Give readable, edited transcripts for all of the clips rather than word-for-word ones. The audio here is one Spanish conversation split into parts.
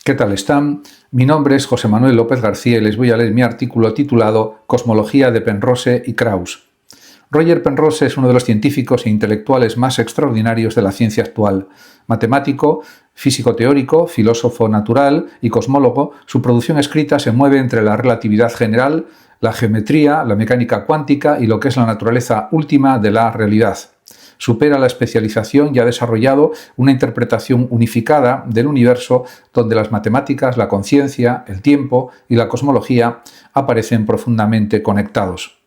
¿Qué tal están? Mi nombre es José Manuel López García y les voy a leer mi artículo titulado Cosmología de Penrose y Krauss. Roger Penrose es uno de los científicos e intelectuales más extraordinarios de la ciencia actual. Matemático, físico teórico, filósofo natural y cosmólogo, su producción escrita se mueve entre la relatividad general, la geometría, la mecánica cuántica y lo que es la naturaleza última de la realidad. Supera la especialización y ha desarrollado una interpretación unificada del universo donde las matemáticas, la conciencia, el tiempo y la cosmología aparecen profundamente conectados.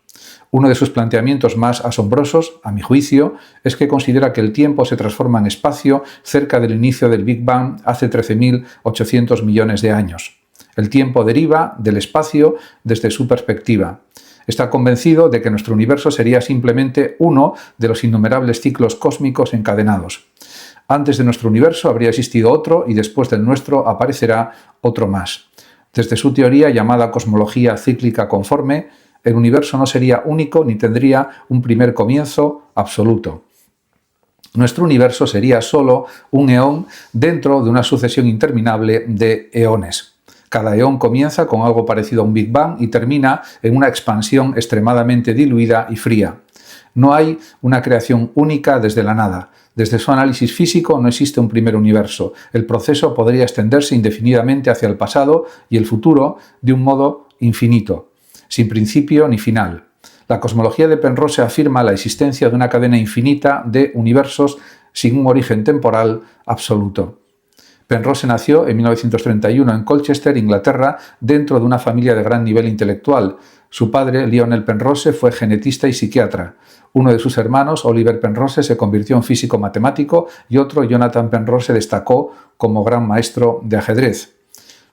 Uno de sus planteamientos más asombrosos, a mi juicio, es que considera que el tiempo se transforma en espacio cerca del inicio del Big Bang hace 13.800 millones de años. El tiempo deriva del espacio desde su perspectiva. Está convencido de que nuestro universo sería simplemente uno de los innumerables ciclos cósmicos encadenados. Antes de nuestro universo habría existido otro y después del nuestro aparecerá otro más. Desde su teoría llamada cosmología cíclica conforme, el universo no sería único ni tendría un primer comienzo absoluto. Nuestro universo sería solo un eón dentro de una sucesión interminable de eones. Cada eón comienza con algo parecido a un Big Bang y termina en una expansión extremadamente diluida y fría. No hay una creación única desde la nada. Desde su análisis físico no existe un primer universo. El proceso podría extenderse indefinidamente hacia el pasado y el futuro de un modo infinito, sin principio ni final. La cosmología de Penrose afirma la existencia de una cadena infinita de universos sin un origen temporal absoluto. Penrose nació en 1931 en Colchester, Inglaterra, dentro de una familia de gran nivel intelectual. Su padre, Lionel Penrose, fue genetista y psiquiatra. Uno de sus hermanos, Oliver Penrose, se convirtió en físico matemático y otro, Jonathan Penrose, destacó como gran maestro de ajedrez.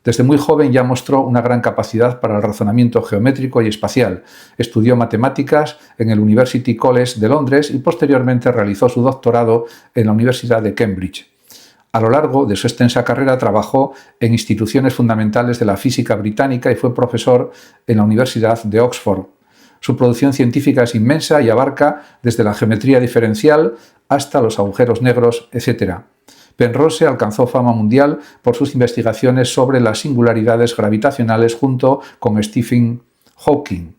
Desde muy joven ya mostró una gran capacidad para el razonamiento geométrico y espacial. Estudió matemáticas en el University College de Londres y posteriormente realizó su doctorado en la Universidad de Cambridge. A lo largo de su extensa carrera trabajó en instituciones fundamentales de la física británica y fue profesor en la Universidad de Oxford. Su producción científica es inmensa y abarca desde la geometría diferencial hasta los agujeros negros, etc. Penrose alcanzó fama mundial por sus investigaciones sobre las singularidades gravitacionales junto con Stephen Hawking.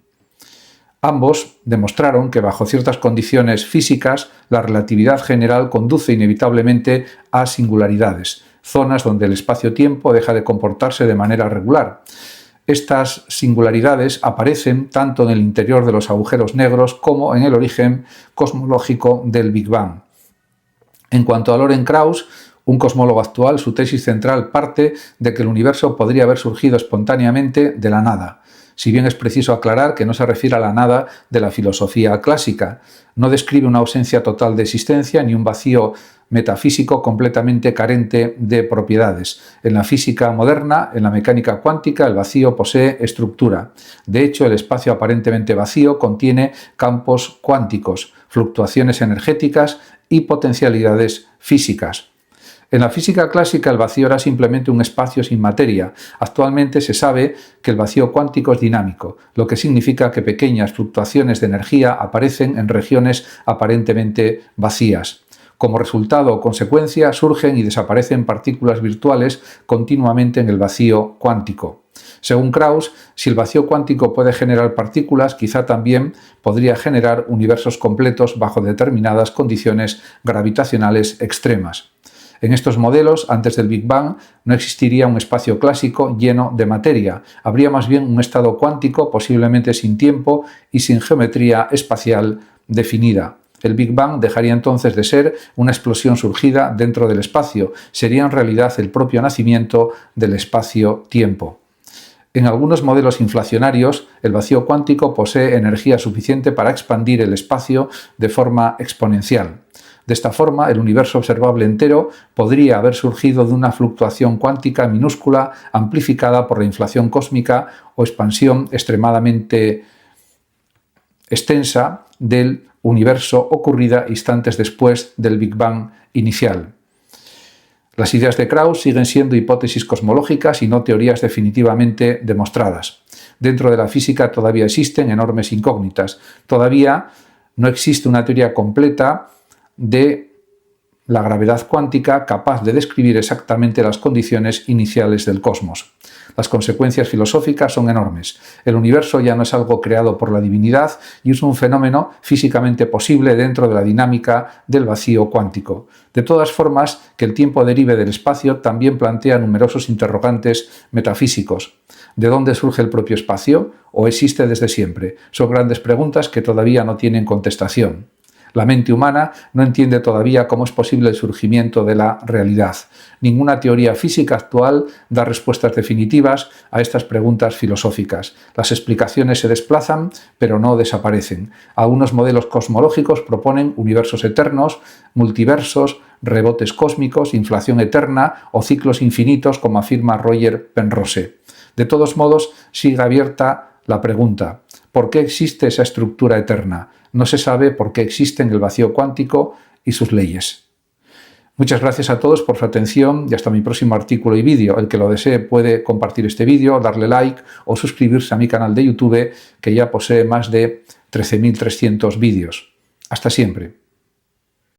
Ambos demostraron que bajo ciertas condiciones físicas la relatividad general conduce inevitablemente a singularidades, zonas donde el espacio-tiempo deja de comportarse de manera regular. Estas singularidades aparecen tanto en el interior de los agujeros negros como en el origen cosmológico del Big Bang. En cuanto a Loren Krauss, un cosmólogo actual, su tesis central parte de que el universo podría haber surgido espontáneamente de la nada. Si bien es preciso aclarar que no se refiere a la nada de la filosofía clásica, no describe una ausencia total de existencia ni un vacío metafísico completamente carente de propiedades. En la física moderna, en la mecánica cuántica, el vacío posee estructura. De hecho, el espacio aparentemente vacío contiene campos cuánticos, fluctuaciones energéticas y potencialidades físicas. En la física clásica el vacío era simplemente un espacio sin materia. Actualmente se sabe que el vacío cuántico es dinámico, lo que significa que pequeñas fluctuaciones de energía aparecen en regiones aparentemente vacías. Como resultado o consecuencia surgen y desaparecen partículas virtuales continuamente en el vacío cuántico. Según Krauss, si el vacío cuántico puede generar partículas, quizá también podría generar universos completos bajo determinadas condiciones gravitacionales extremas. En estos modelos, antes del Big Bang, no existiría un espacio clásico lleno de materia. Habría más bien un estado cuántico, posiblemente sin tiempo y sin geometría espacial definida. El Big Bang dejaría entonces de ser una explosión surgida dentro del espacio. Sería en realidad el propio nacimiento del espacio-tiempo. En algunos modelos inflacionarios, el vacío cuántico posee energía suficiente para expandir el espacio de forma exponencial. De esta forma, el universo observable entero podría haber surgido de una fluctuación cuántica minúscula amplificada por la inflación cósmica o expansión extremadamente extensa del universo ocurrida instantes después del Big Bang inicial. Las ideas de Krauss siguen siendo hipótesis cosmológicas y no teorías definitivamente demostradas. Dentro de la física todavía existen enormes incógnitas. Todavía no existe una teoría completa de la gravedad cuántica capaz de describir exactamente las condiciones iniciales del cosmos. Las consecuencias filosóficas son enormes. El universo ya no es algo creado por la divinidad y es un fenómeno físicamente posible dentro de la dinámica del vacío cuántico. De todas formas, que el tiempo derive del espacio también plantea numerosos interrogantes metafísicos. ¿De dónde surge el propio espacio? ¿O existe desde siempre? Son grandes preguntas que todavía no tienen contestación. La mente humana no entiende todavía cómo es posible el surgimiento de la realidad. Ninguna teoría física actual da respuestas definitivas a estas preguntas filosóficas. Las explicaciones se desplazan, pero no desaparecen. Algunos modelos cosmológicos proponen universos eternos, multiversos, rebotes cósmicos, inflación eterna o ciclos infinitos, como afirma Roger Penrose. De todos modos, sigue abierta la pregunta: ¿por qué existe esa estructura eterna? No se sabe por qué existen el vacío cuántico y sus leyes. Muchas gracias a todos por su atención y hasta mi próximo artículo y vídeo. El que lo desee puede compartir este vídeo, darle like o suscribirse a mi canal de YouTube, que ya posee más de 13.300 vídeos. Hasta siempre.